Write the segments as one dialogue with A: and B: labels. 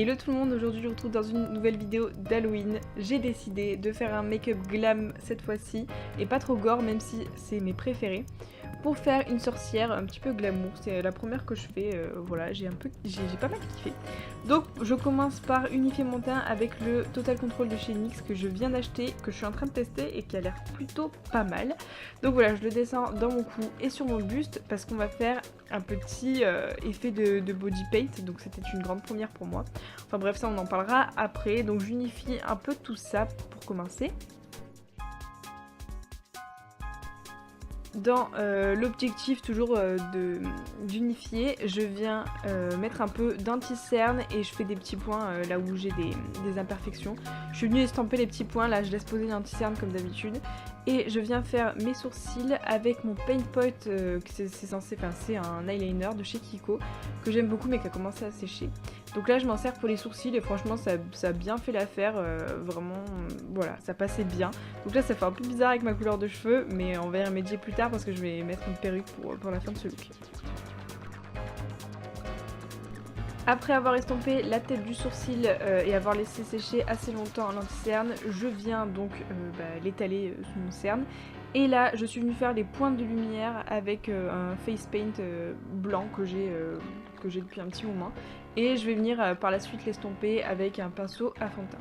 A: Hello tout le monde, aujourd'hui je vous retrouve dans une nouvelle vidéo d'Halloween. J'ai décidé de faire un make-up glam cette fois-ci, et pas trop gore même si c'est mes préférés, pour faire une sorcière un petit peu glamour. C'est la première que je fais, voilà, j'ai pas mal kiffé. Donc je commence par unifier mon teint avec le Total Control de chez NYX que je viens d'acheter, que je suis en train de tester et qui a l'air plutôt pas mal. Donc voilà, je le descends dans mon cou et sur mon buste parce qu'on va faire un petit effet de body paint, donc c'était une grande première pour moi. Enfin bref, ça on en parlera après. Donc j'unifie un peu tout ça pour commencer. Dans l'objectif toujours d'unifier, je viens mettre un peu d'anti-cerne et je fais des petits points là où j'ai des imperfections. Je suis venue estamper les petits points, là je laisse poser l'anti-cerne comme d'habitude. Et je viens faire mes sourcils avec mon Paint Pot, c'est un eyeliner de chez Kiko, que j'aime beaucoup mais qui a commencé à sécher. Donc là je m'en sers pour les sourcils et franchement ça a bien fait l'affaire, vraiment, voilà, ça passait bien. Donc là ça fait un peu bizarre avec ma couleur de cheveux, mais on va y remédier plus tard parce que je vais mettre une perruque pour la fin de ce look. Après avoir estompé la tête du sourcil et avoir laissé sécher assez longtemps l'anti-cerne, je viens donc l'étaler sous mon cerne. Et là, je suis venue faire les pointes de lumière avec un face paint blanc que j'ai depuis un petit moment. Et je vais venir par la suite l'estomper avec un pinceau à fond de teint.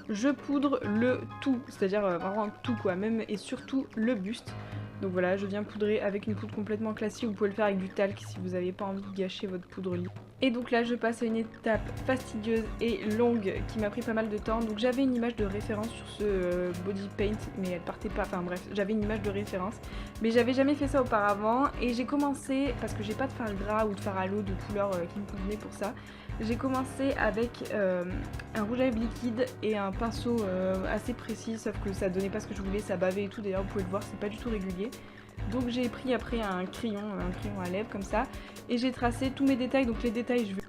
A: Je poudre le tout, c'est-à-dire vraiment tout quoi, même et surtout le buste. Donc voilà, je viens poudrer avec une poudre complètement classique, vous pouvez le faire avec du talc si vous n'avez pas envie de gâcher votre poudre libre. Et donc là je passe à une étape fastidieuse et longue qui m'a pris pas mal de temps. Donc j'avais une image de référence sur ce body paint, mais elle partait pas, enfin bref, j'avais une image de référence. Mais j'avais jamais fait ça auparavant et j'ai commencé, parce que j'ai pas de fard gras ou de fard à l'eau de couleur qui me convenait pour ça. J'ai commencé avec un rouge à lèvres liquide et un pinceau assez précis, sauf que ça donnait pas ce que je voulais, ça bavait et tout, d'ailleurs vous pouvez le voir, c'est pas du tout régulier. Donc j'ai pris après un crayon à lèvres comme ça, et j'ai tracé tous mes détails, donc les détails je vais...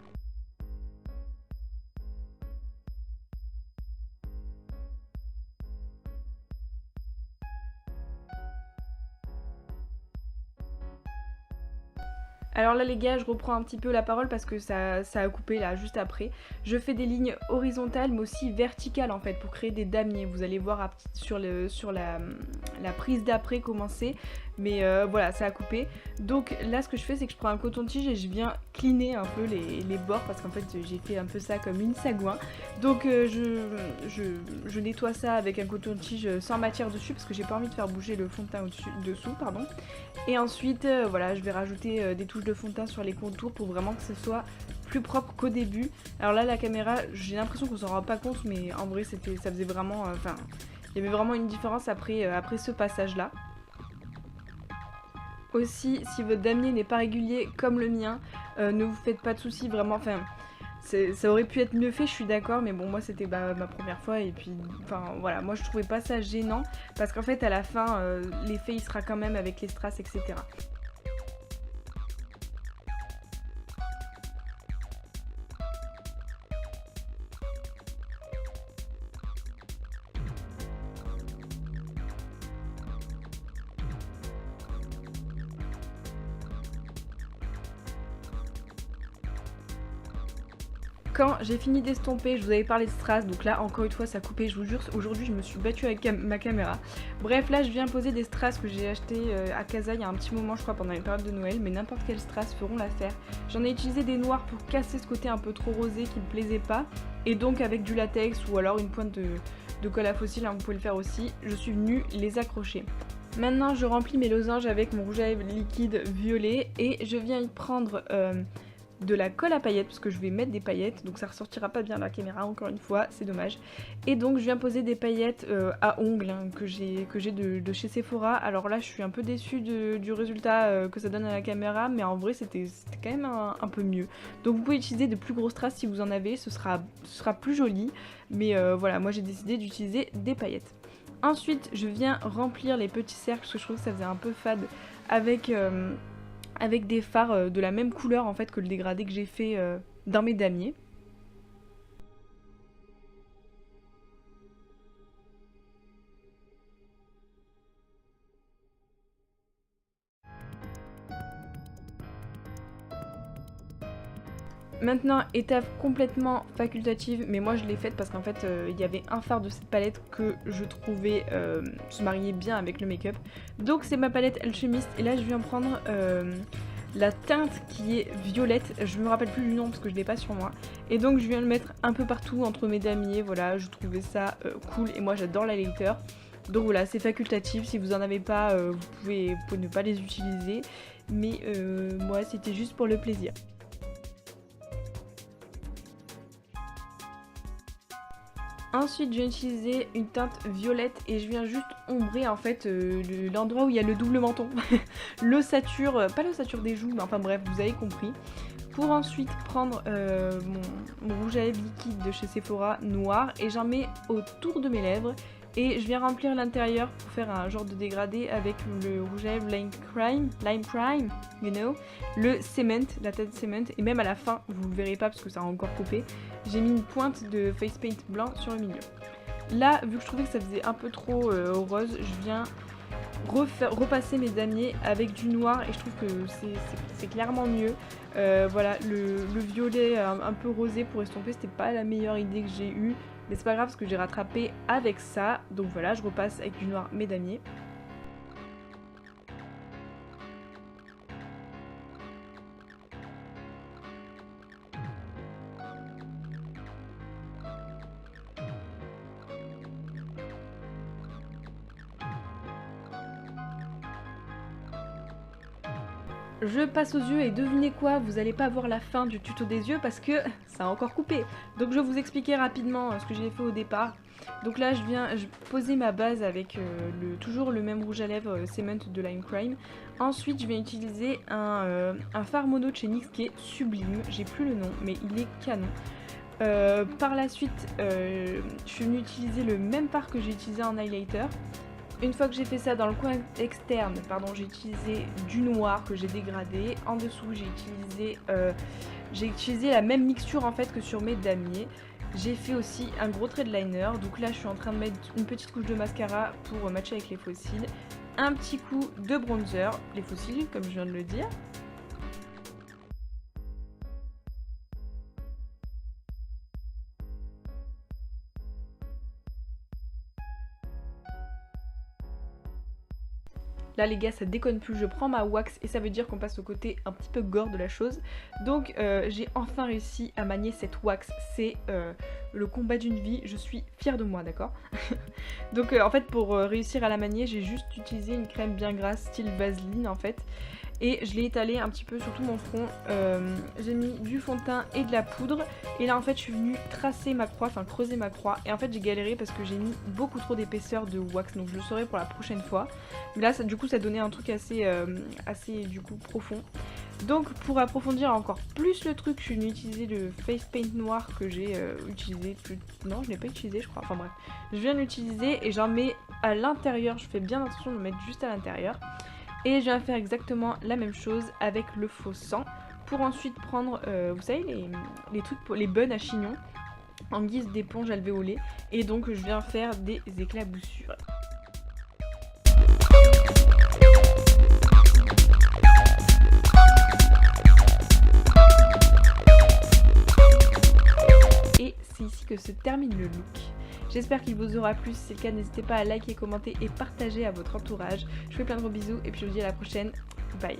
A: Alors là les gars, je reprends un petit peu la parole parce que ça a coupé là juste après. Je fais des lignes horizontales mais aussi verticales en fait pour créer des damiers. Vous allez voir sur la prise d'après comment c'est. Mais voilà, ça a coupé. Donc là ce que je fais c'est que je prends un coton-tige et je viens cleaner un peu les bords parce qu'en fait j'ai fait un peu ça comme une sagouin. Donc je nettoie ça avec un coton-tige sans matière dessus parce que j'ai pas envie de faire bouger le fond de teint dessous. Pardon. Et ensuite voilà, je vais rajouter des touches de fond de teint sur les contours pour vraiment que ce soit plus propre qu'au début. Alors là la caméra, j'ai l'impression qu'on s'en rend pas compte mais en vrai ça faisait vraiment, il y avait vraiment une différence après ce passage là. Aussi, si votre damier n'est pas régulier comme le mien, ne vous faites pas de soucis, vraiment, enfin, ça aurait pu être mieux fait, je suis d'accord, mais bon, moi c'était ma première fois, et puis, enfin, voilà, moi je trouvais pas ça gênant, parce qu'en fait, à la fin, l'effet il sera quand même avec les strass, etc. Quand j'ai fini d'estomper, je vous avais parlé de strass, donc là encore une fois ça a coupé, je vous jure, aujourd'hui je me suis battue avec ma caméra. Bref, là je viens poser des strass que j'ai acheté à Casa il y a un petit moment je crois pendant les périodes de Noël, mais n'importe quel strass feront l'affaire. J'en ai utilisé des noirs pour casser ce côté un peu trop rosé qui me plaisait pas, et donc avec du latex ou alors une pointe de colle à fossile, hein, vous pouvez le faire aussi, je suis venue les accrocher. Maintenant je remplis mes losanges avec mon rouge à lèvres liquide violet et je viens y prendre... de la colle à paillettes parce que je vais mettre des paillettes donc ça ressortira pas bien à la caméra encore une fois, c'est dommage. Et donc je viens poser des paillettes à ongles hein, que j'ai de chez Sephora. Alors là je suis un peu déçue du résultat que ça donne à la caméra, mais en vrai c'était quand même un peu mieux. Donc vous pouvez utiliser de plus grosses strass si vous en avez, ce sera plus joli, mais voilà, moi j'ai décidé d'utiliser des paillettes. Ensuite je viens remplir les petits cercles parce que je trouve que ça faisait un peu fade avec avec des fards de la même couleur en fait que le dégradé que j'ai fait dans mes damiers. Maintenant, étape complètement facultative, mais moi je l'ai faite parce qu'en fait il y avait un fard de cette palette que je trouvais se marier bien avec le make-up. Donc c'est ma palette Alchemist et là je viens prendre la teinte qui est violette, je me rappelle plus du nom parce que je l'ai pas sur moi. Et donc je viens le mettre un peu partout entre mes damiers, voilà, je trouvais ça cool et moi j'adore l'highlighter. Donc voilà, c'est facultatif, si vous en avez pas, vous pouvez ne pas les utiliser, mais moi c'était juste pour le plaisir. Ensuite, je viens utiliser une teinte violette et je viens juste ombrer en fait l'endroit où il y a le double menton. L'ossature, pas l'ossature des joues, mais enfin bref, vous avez compris. Pour ensuite prendre mon rouge à lèvres liquide de chez Sephora noir et j'en mets autour de mes lèvres. Et je viens remplir l'intérieur pour faire un genre de dégradé avec le rouge à lèvres Lime Crime, you know, le cement, la teinte cement, et même à la fin, vous le verrez pas parce que ça a encore coupé, j'ai mis une pointe de face paint blanc sur le milieu. Là, vu que je trouvais que ça faisait un peu trop rose, je viens repasser mes damiers avec du noir et je trouve que c'est clairement mieux. Voilà, le violet un peu rosé pour estomper, c'était pas la meilleure idée que j'ai eue. Mais c'est pas grave parce que j'ai rattrapé avec ça. Donc voilà, je repasse avec du noir mes damiers. Je passe aux yeux et devinez quoi, vous allez pas voir la fin du tuto des yeux parce que ça a encore coupé. Donc je vais vous expliquer rapidement ce que j'ai fait au départ. Donc là je viens poser ma base avec toujours le même rouge à lèvres Cement de Lime Crime. Ensuite je viens utiliser un fard mono de chez NYX qui est sublime, j'ai plus le nom mais il est canon. Par la suite je suis venue utiliser le même fard que j'ai utilisé en highlighter. Une fois que j'ai fait ça dans le coin externe, j'ai utilisé du noir que j'ai dégradé. En dessous, j'ai utilisé la même mixture en fait que sur mes damiers. J'ai fait aussi un gros trait de liner. Donc là, je suis en train de mettre une petite couche de mascara pour matcher avec les faux cils. Un petit coup de bronzer, les faux cils comme je viens de le dire. Là les gars ça déconne plus, je prends ma wax et ça veut dire qu'on passe au côté un petit peu gore de la chose. Donc j'ai enfin réussi à manier cette wax, c'est le combat d'une vie, je suis fière de moi, d'accord. Donc en fait pour réussir à la manier j'ai juste utilisé une crème bien grasse style Vaseline en fait. Et je l'ai étalé un petit peu sur tout mon front, j'ai mis du fond de teint et de la poudre. Et là en fait je suis venue tracer ma croix, enfin creuser ma croix. Et en fait j'ai galéré parce que j'ai mis beaucoup trop d'épaisseur de wax, donc je le saurai pour la prochaine fois. Mais là du coup ça donnait un truc assez du coup profond. Donc pour approfondir encore plus le truc, je suis venue utiliser le face paint noir que j'ai utilisé non je l'ai pas utilisé je crois, enfin bref. Je viens de l'utiliser et j'en mets à l'intérieur, je fais bien attention de le mettre juste à l'intérieur. Et je viens faire exactement la même chose avec le faux sang pour ensuite prendre, vous savez, les trucs pour les buns à chignon en guise d'éponge alvéolée. Et donc je viens faire des éclaboussures. Et c'est ici que se termine le look. J'espère qu'il vous aura plu, si c'est le cas n'hésitez pas à liker, commenter et partager à votre entourage. Je vous fais plein de gros bisous et puis je vous dis à la prochaine, bye.